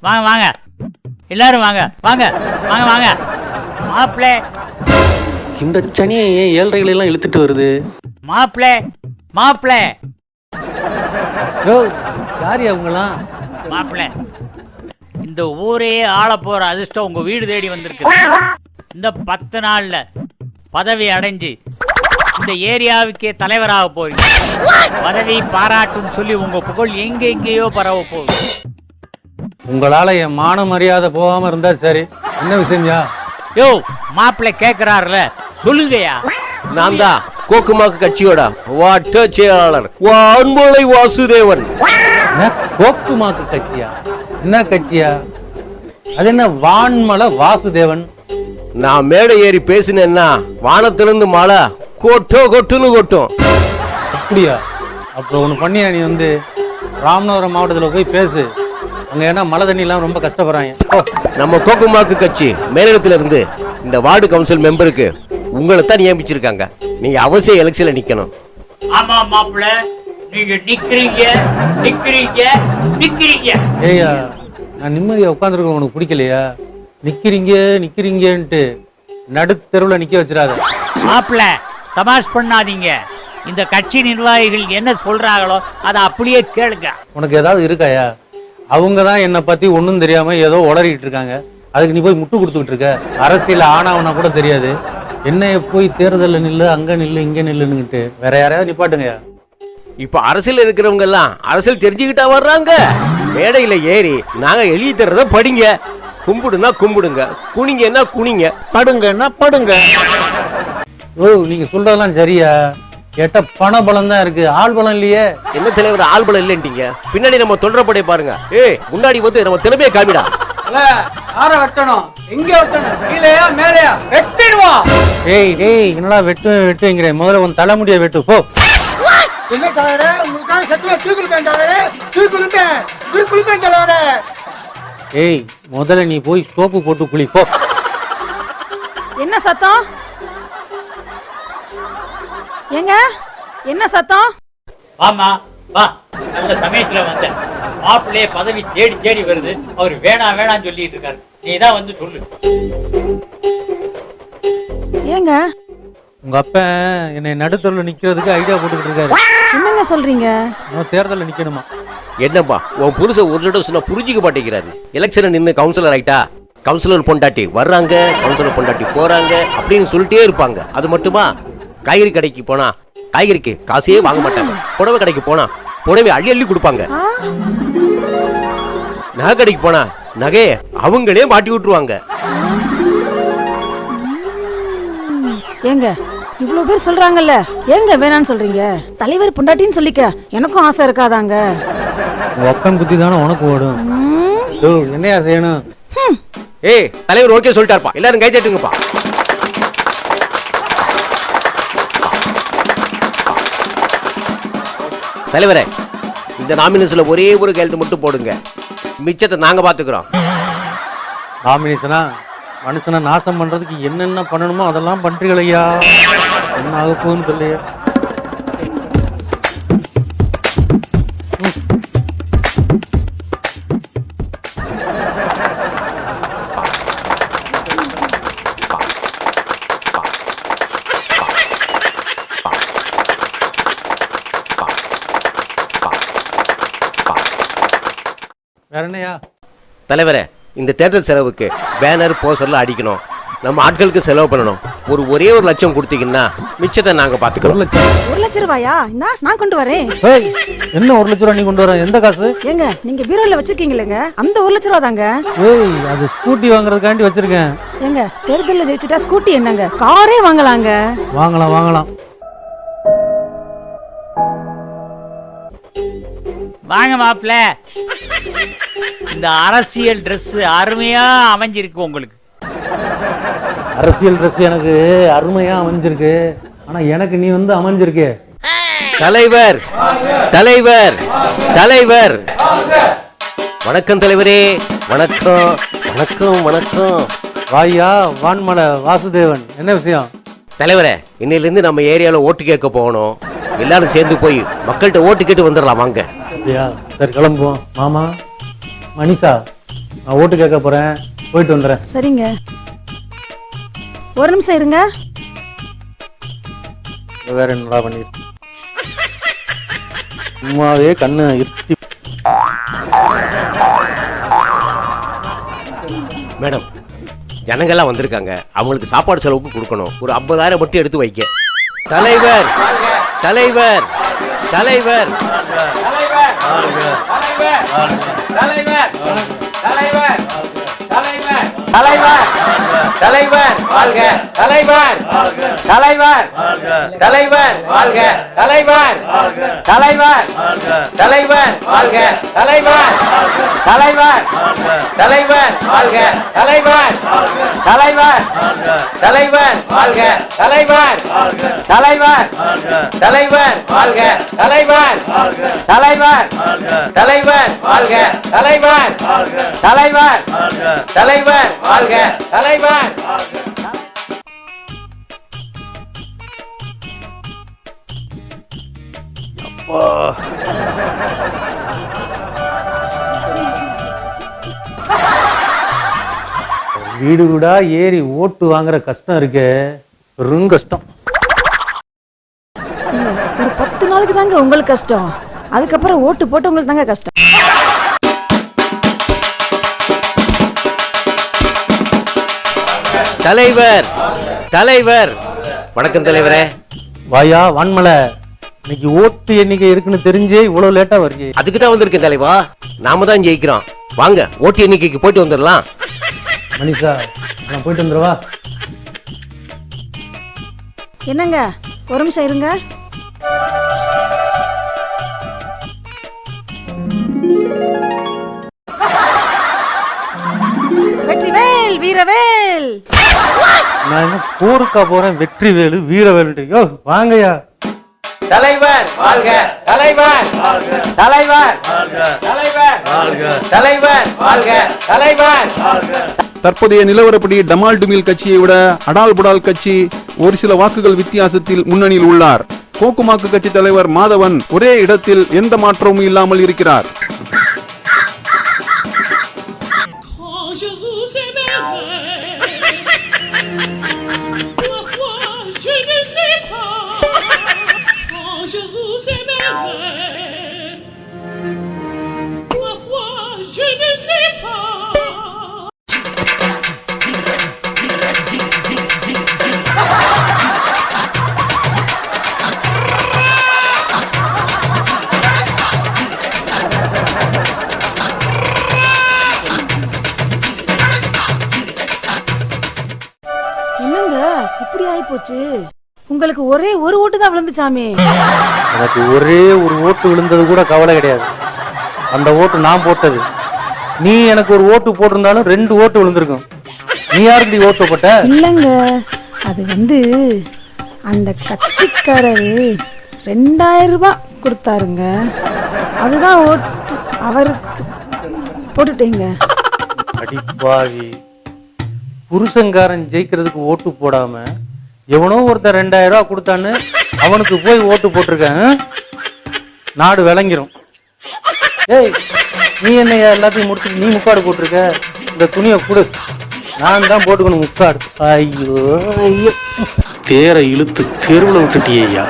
வாங்க வாங்க எல்லாரும் வாங்க வாங்க வாங்க வாங்க. மாப்பிள்ளை இந்த சனியை ஏன் ஏழ்றைகளை எல்லாம் இழுத்துட்டு வருது? மாப்பிள்ளை மாப்பிள்ளை யாரு அவங்கலாம்? மாப்பிள்ளை, இந்த ஊரே ஆள போற அதிர்ஷ்டம் உங்க வீடு தேடி வந்திருக்கு. இந்த 10 நாள்ல பதவி அடைஞ்சு இந்த ஏரியாவுக்கே தலைவராக போறீங்க. பதவி பாராட்டும் சொல்லி உங்க புகழ் எங்கெங்கேயோ பரவ போகுது. உங்களால என் மான மரியாதை போகாம இருந்தா சரி. என்ன விஷயம்யா? யோ, மாப்பிள்ளை கேட்கிறாருல, சொல்லுங்கயா. நான் தான் கோக்குமாக்கு கட்சியோட வாட்ட செயலாளர் வான்மலை வாசுதேவன். கோக்குமாக்கு கட்சியா? என்ன கட்சியா? அது என்ன வான்மலை வாசுதேவன்? நான் மேடை ஏறி பேசினேன்னா வானத்திலிருந்து மழை கொட்டுன்னு கொட்டும். அப்படியா? அப்புறம் ஒண்ணு பண்ணியா, நீ வந்து ராமநாதபுரம் மாவட்டத்தில் போய் பேசு. அங்க ஏன்னா மழை தண்ணி எல்லாம் ரொம்ப கஷ்டப்படுறாங்க. நம்ம கோக்குமாக்கு கட்சி மேலிடத்துல இருந்து இந்த வார்டு கவுன்சில் மெம்பருக்கு உங்களை தான் நியமிச்சிருக்காங்க. நீங்க அவசியம் எலெக்ஷன்ல நிக்கணும். ஆமா மாப்பிள்ளை, நீங்க நிக்கிறீங்க நிக்கிறீங்க நிக்கிறீங்க. ஏய்யா, நான் நிம்மதியா உட்காந்துருக்க உனக்கு பிடிக்கலையா? நிக்கிறீங்க நிக்கிறீங்கன்ட்டு நடுத்தெருவுல நிக்க வச்சிடாத. மாப்பிள்ளை, தமாஷ் பண்ணாதீங்க. இந்த கட்சி நிர்வாகிகள் என்ன சொல்றாங்களோ அதை அப்படியே கேளுங்க. உனக்கு ஏதாவது இருக்காயா? அவங்க தான் என்னை பத்தி ஒன்றும் தெரியாம ஏதோ உளறிட்டு இருக்காங்க. அதுக்கு நீ போய் முட்டு கொடுத்துக்கிட்டு இருக்க. அரசியல் ஆனாவனா கூட தெரியாது. என்னைய போய் தேர்தலில் நில்லு, அங்க நில்லு, இங்க நில்லுன்னுட்டு வேற யாரையாவது நிப்பாட்டுங்கயா. இப்ப அரசியல் இருக்கிறவங்க எல்லாம் அரசியல் தெரிஞ்சுக்கிட்டா வர்றாங்க. மேடையில ஏறி நாங்க எழுதி தர்றத படிங்க, கும்பிடுனா கும்பிடுங்க, குனிங்கன்னா குனிங்க, படுங்கன்னா படுங்க. ஓ, நீங்க சொல்றதெல்லாம் சரியா? கேட்ட பண பலம் தான் இருக்கு, ஆள் பலம் இல்லையே. என்ன தலைவர் ஆள் பலம் இல்லைன்றீங்க? பின்னாடி நம்ம தொடரப்படைய பாருங்க. முன்னாடி வந்து நம்ம திறமையை காமிடா. யார வெட்டணும்? எங்க வெட்டணும்? கீழயா மேலையா? வெட்டிடுவோம். ஏய் டேய், என்னடா வெட்டுங்கிறேன்? முதல்ல உன் தலைமுடியை வெட்டு போ. என்ன தலைவரே, உங்களுக்காக சட்டுல தூக்குலுப்பேன் தலைவரே, தூக்குலுப்பேன் தலைவரே. ஏய், முதல்ல நீ போய் சோப்பு போட்டு குளி போ. என்ன சத்தம்? ஏங்க, என்ன சத்தம்? ஆமா வா, நல்ல சமயத்துல வந்த. மாப்பிள்ளையே பதவி தேடி தேடி வருது. அவர் வேணாம் வேணாம் சொல்லிட்டு இருக்காரு. நீ தான் வந்து சொல்லு. ஏங்க, உங்க அப்ப என்னை நடுத்தருல நிக்கிறதுக்கு ஐடியா போட்டுக்கிட்டு இருக்காரு. என்னங்க சொல்றீங்க? நான் தேர்தலில் நிக்கணுமா? என்னப்பா உன் புருஷன் ஒரு தடவை சொன்னா புரிஞ்சுக்க மாட்டேங்கிறாரு. எலெக்ஷன் நின்று கவுன்சிலர் ஆயிட்டா கவுன்சிலர் பொண்டாட்டி வர்றாங்க, கவுன்சிலர் பொண்டாட்டி போறாங்க அப்படின்னு சொல்லிட்டே இருப்பாங்க. அது மட்டுமா, காய்கறி கடைக்கு போனா காய்கறிக்கு காசையே வாங்க மாட்டாங்க. புடவை கடைக்கு போனா புடவை அள்ளி அள்ளி கொடுப்பாங்க. நகை கடைக்கு போனா நகையை அவங்களே மாட்டி விட்டுருவாங்க. ஏங்க, இவ்வளவு பேர் சொல்றாங்கல்ல, ஏங்க வேணான்னு சொல்றீங்க? தலைவர் பொண்டாட்டின்னு சொல்லிக்க எனக்கும் ஆசை இருக்காதாங்க? உங்க அப்பன் புத்தி தானே உனக்கு ஓடும். என்னையா செய்யணும்? தலைவர் ஓகே சொல்லிட்டாருப்பா, எல்லாரும் கை தட்டுங்கப்பா. தலைவரே, இந்த நாமினேஷன்ல ஒரே ஒரு கையெழுத்து மட்டும் போடுங்க, மிச்சத்தை நாங்க பாத்துக்கிறோம். நாமினேஷனா? மனுஷனை நாசம் பண்றதுக்கு என்னென்ன பண்ணணுமோ அதெல்லாம் பண்றீங்களையா. என்ன ஆக போகுதுன்னு தெரியலையா? வேற என்னையா? தலைவரே, இந்த தேர்தல் செலவுக்கு பேனர் போஸ்டர்ல அடிக்கணும், நம்ம ஆட்களுக்கு செலவு பண்ணணும். ஒரே ஒரு லட்சம் கொடுத்தீங்கன்னா மிச்சத்தை நாங்க பாத்துக்கிறோம். 1 லட்சம் ரூபாயா? நான் கொண்டு வரேன். என்ன 1 லட்சம் ரூபாய் நீ கொண்டு வர? எந்த காசு? ஏங்க, நீங்க பீரோல வச்சிருக்கீங்களேங்க, அந்த 1 லட்சம் ரூபா தாங்க. ஏய், அது ஸ்கூட்டி வாங்குறதுக்காண்டி வச்சிருக்கேன். ஏங்க, தேர்தல்ல ஜெயிச்சுட்டா ஸ்கூட்டி என்னங்க, காரே வாங்கலாங்க. வாங்கலாம் வாங்கலாம். வாங்க மாப்பிள்ள, இந்த அரசியல் ட்ரெஸ் அருமையா அமைஞ்சிருக்கு உங்களுக்கு. அரசியல் ட்ரெஸ் எனக்கு அருமையா அமைஞ்சிருக்கு. ஆனா எனக்கு நீ வந்து அமைஞ்சிருக்கே. தலைவர் தலைவர் தலைவர் வணக்கம் தலைவரே. வணக்கம் வணக்கம் வணக்கம். வாயா வான்மலை வாசுதேவன், என்ன விஷயம்? தலைவரே, இன்னையில இருந்து நம்ம ஏரியால ஓட்டு கேட்க போகணும். எல்லாரும் சேர்ந்து போய் மக்கள்கிட்ட ஓட்டு கேட்டு வந்துடலாம் வாங்க. சரி, கிளம்புவோம். மாமா மணிஷா, நான் ஓட்டு கேட்க போறேன், போயிட்டு வந்துடுறேன். சரிங்க, ஒரு நிமிஷம் இருங்க. வேற என்னடா பண்ணிட்டு சும்மாவே கண்ணு இருட்டி. மேடம், ஜனங்கள்லாம் வந்திருக்காங்க, அவங்களுக்கு சாப்பாடு செலவுக்கு கொடுக்கணும். ஒரு 50,000 மட்டும் எடுத்து வைக்க. தலைவர் தலைவர் தலைவர் தலைவர் தலைவர் வாழ்க தலைவர் தலைவர் தலைவர் வாழ்க தலைவர் தலைவர் தலைவர் வாழ்க தலைவர் தலைவர் தலைவர் வாழ்க தலைவர் தலைவர் தலைவர் வாழ்க தலைவர் தலைவர் தலைவர் வாழ்க தலைவர் தலைவர் தலைவர் வாழ்க தலைவர் தலைவர் தலைவர் வாழ்க தலைவர். வீடு வீடா ஏறி ஓட்டு வாங்குற கஷ்டம் இருக்கே, பெரும் கஷ்டம். ஒரு 10 நாளுக்கு தாங்க உங்களுக்கு கஷ்டம், அதுக்கப்புறம் ஓட்டு போட்டு உங்களுக்கு தாங்க கஷ்டம். தலைவர் தலைவர் வணக்கம் தலைவரே. வாயா வான்மலை, இன்னைக்கு ஓட்டு எண்ணிக்கை இருக்குன்னு தெரிஞ்சே இவ்வளவு லேட்டா வருது. அதுக்கு தான் வந்திருக்கேன் தலைவா. நாம தான் ஜெயிக்கிறோம். வாங்க ஓட்டு எண்ணிக்கைக்கு போயிட்டு வந்துடலாம். மணிஷா, நான் போயிட்டு வந்துடுவா. என்னங்க, ஒரு நிமிஷம் இருங்க. வெற்றிவேல் வீரவேல். நான் என்ன போருக்கா போறேன், வெற்றி வேலு வீரவேலு. யோ வாங்கயா. தலைவர் வாழ்க தலைவர் தலைவர் தலைவர் தலைவர் வாழ்க தலைவர். தற்போதைய நிலவரப்படி டமால் டுமில் கட்சியை விட அடால் புடால் கட்சி ஒரு சில வாக்குகள் வித்தியாசத்தில் முன்னணியில் உள்ளார். கோக்குமாக்கு கட்சி தலைவர் மாதவன் ஒரே இடத்தில் எந்த மாற்றமும் இல்லாமல் இருக்கிறார். என்னங்க இப்படி ஆயி போச்சு? உங்களுக்கு ஒரே ஒரு ஓட்டு தான் விழுந்துச்சாமே. எனக்கு ஒரே ஒரு ஓட்டு விழுந்தது கூட கவலை கிடையாது, அந்த ஓட்டு நான் போட்டது. நீ எனக்கு ஒரு ஓட்டு போட்டிருந்தாலும் 2 ஓட்டு விழுந்திருக்கும். நீ யாருக்கு ஓட்டு போட்ட? இல்லங்க, அது அந்த கட்சிக்காரரு 2000 ரூபாய் கொடுத்தாருங்க, அதுதான் ஓட்டு அவருக்கு போட்டுட்டீங்க. அடிப்பாவி, புருஷங்காரன் ஜெயிக்கிறதுக்கு ஓட்டு போடாம எவனோ ஒருத்தர் 2000 ரூபாய் கொடுத்தான்னு அவனுக்கு போய் ஓட்டு போட்டிருக்கேன். நாடு விளங்கிரும். ஏய், நீ என்ன எல்லாத்தையும் முடிச்சுட்டு நீ முக்காடு போட்டிருக்க? இந்த துணியை கொடு, நான் தான் போட்டுக்கணும் முக்காடு. ஐயோ ஐயோ, தேரை இழுத்து தெருவில் விட்டுட்டியா?